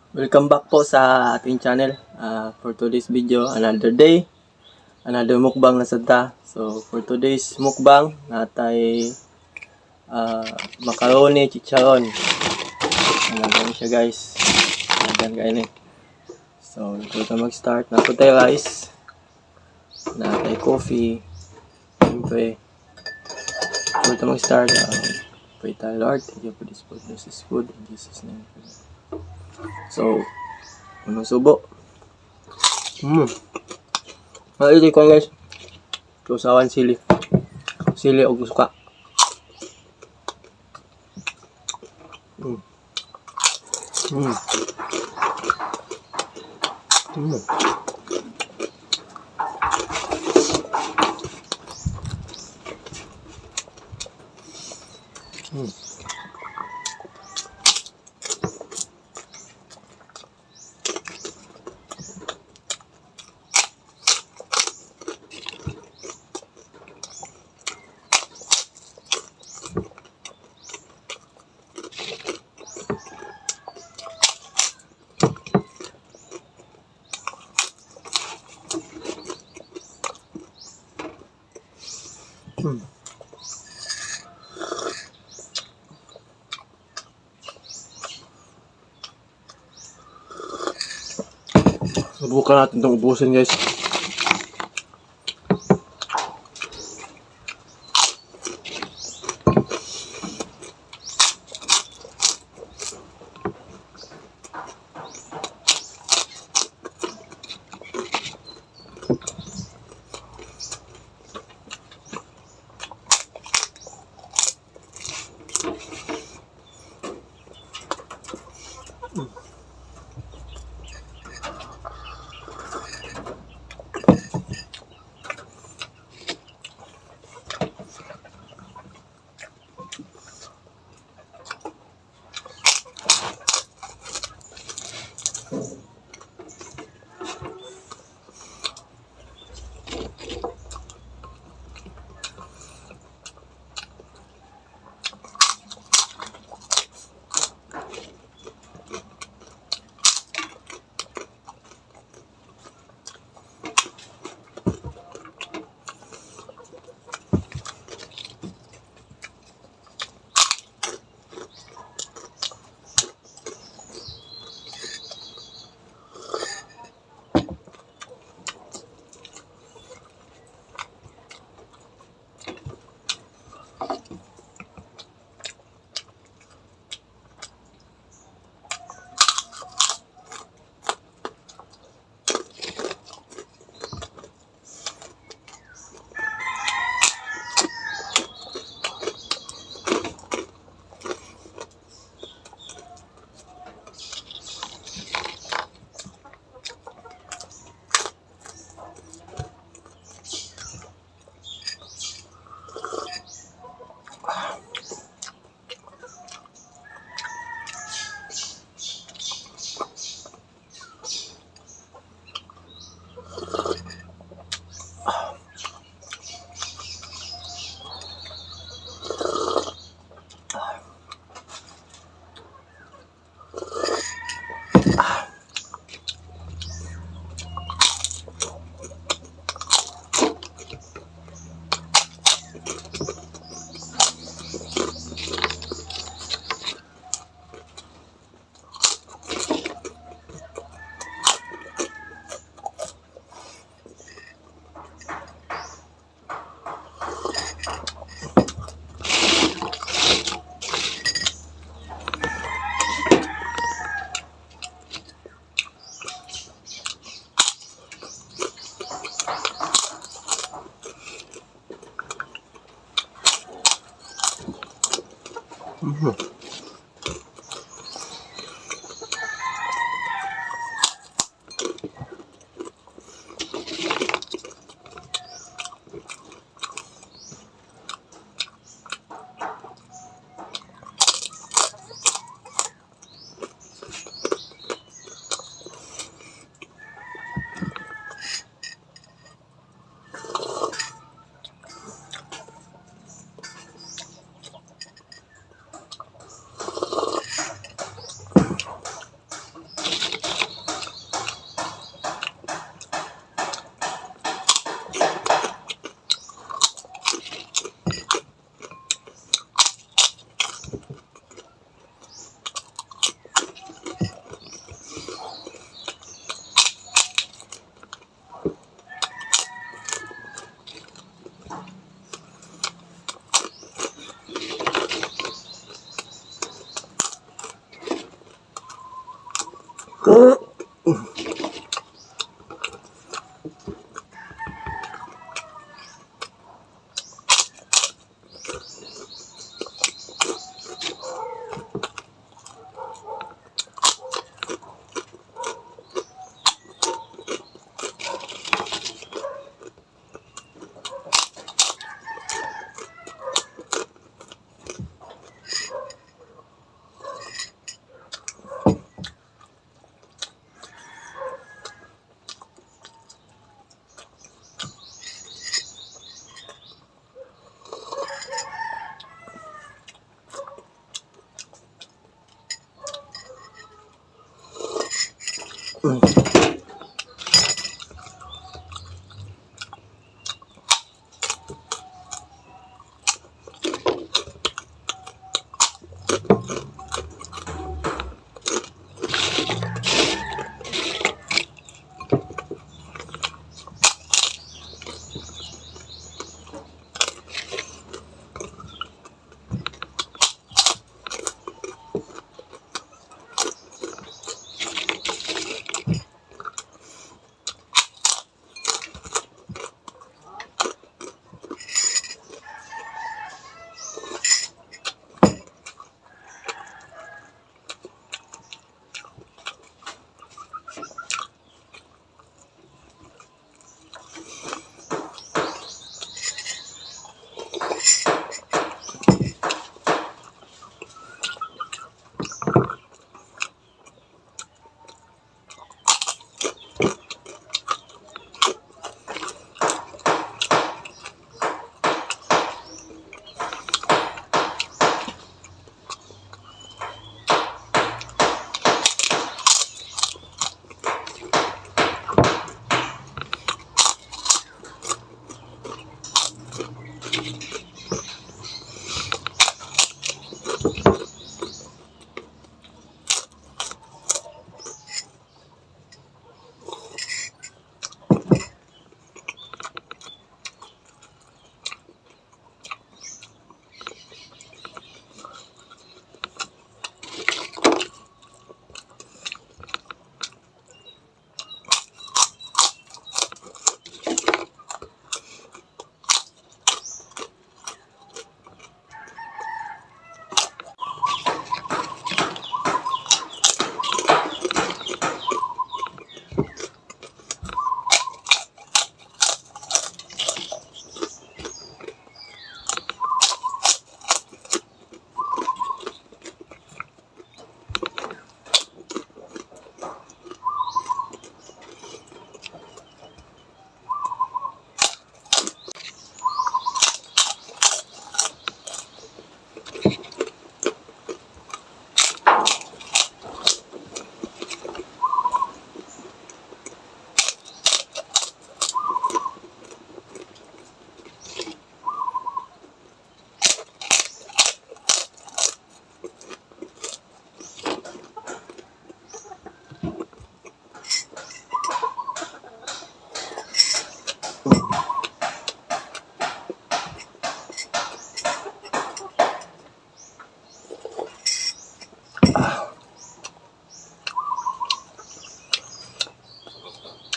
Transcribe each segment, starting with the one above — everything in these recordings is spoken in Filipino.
Welcome back po sa ating channel. For today's video, another day, another mukbang na sada. So for today's mukbang, natay macaroni, chicharon. Ano siya guys? Ayan kainin. So ito na mag-start. Napo tayo rice. Natay coffee. Siyempre. Ito na mag-start. Pray tayo Lord. Thank you for this food. This is food. In Jesus' name. So, unang subo. Maili ko guys. Tusawan sili. Sili o suka. Mm. Subukan natin itong ubusin guys.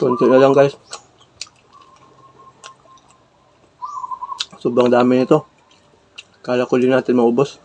Konti na lang guys. Sobrang dami nito. Kala ko din natin maubos.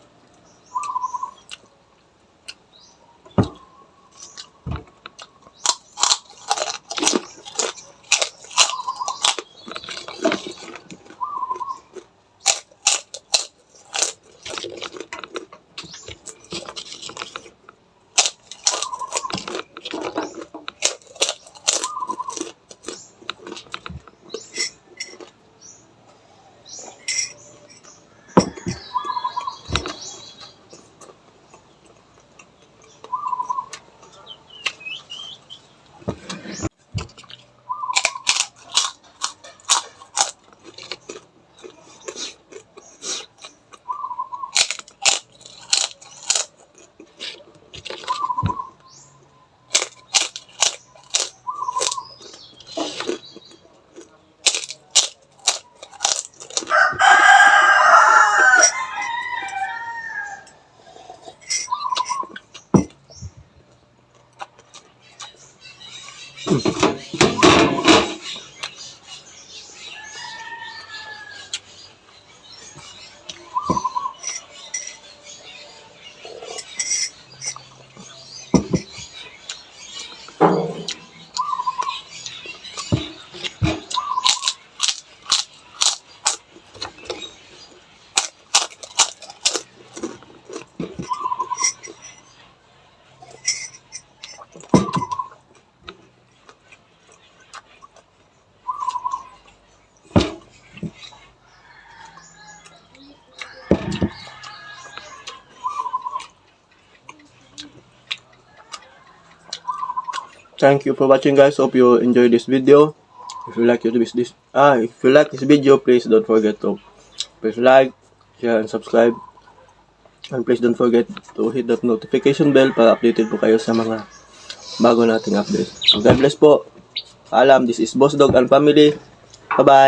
Thank you for watching, guys. Hope you enjoyed this video. If you like this video, please don't forget to press like, share, and subscribe. And please don't forget to hit that notification bell para updated po kayo sa mga bago nating update. So God bless po. Paalam, this is Boss Dog and Family. Bye-bye.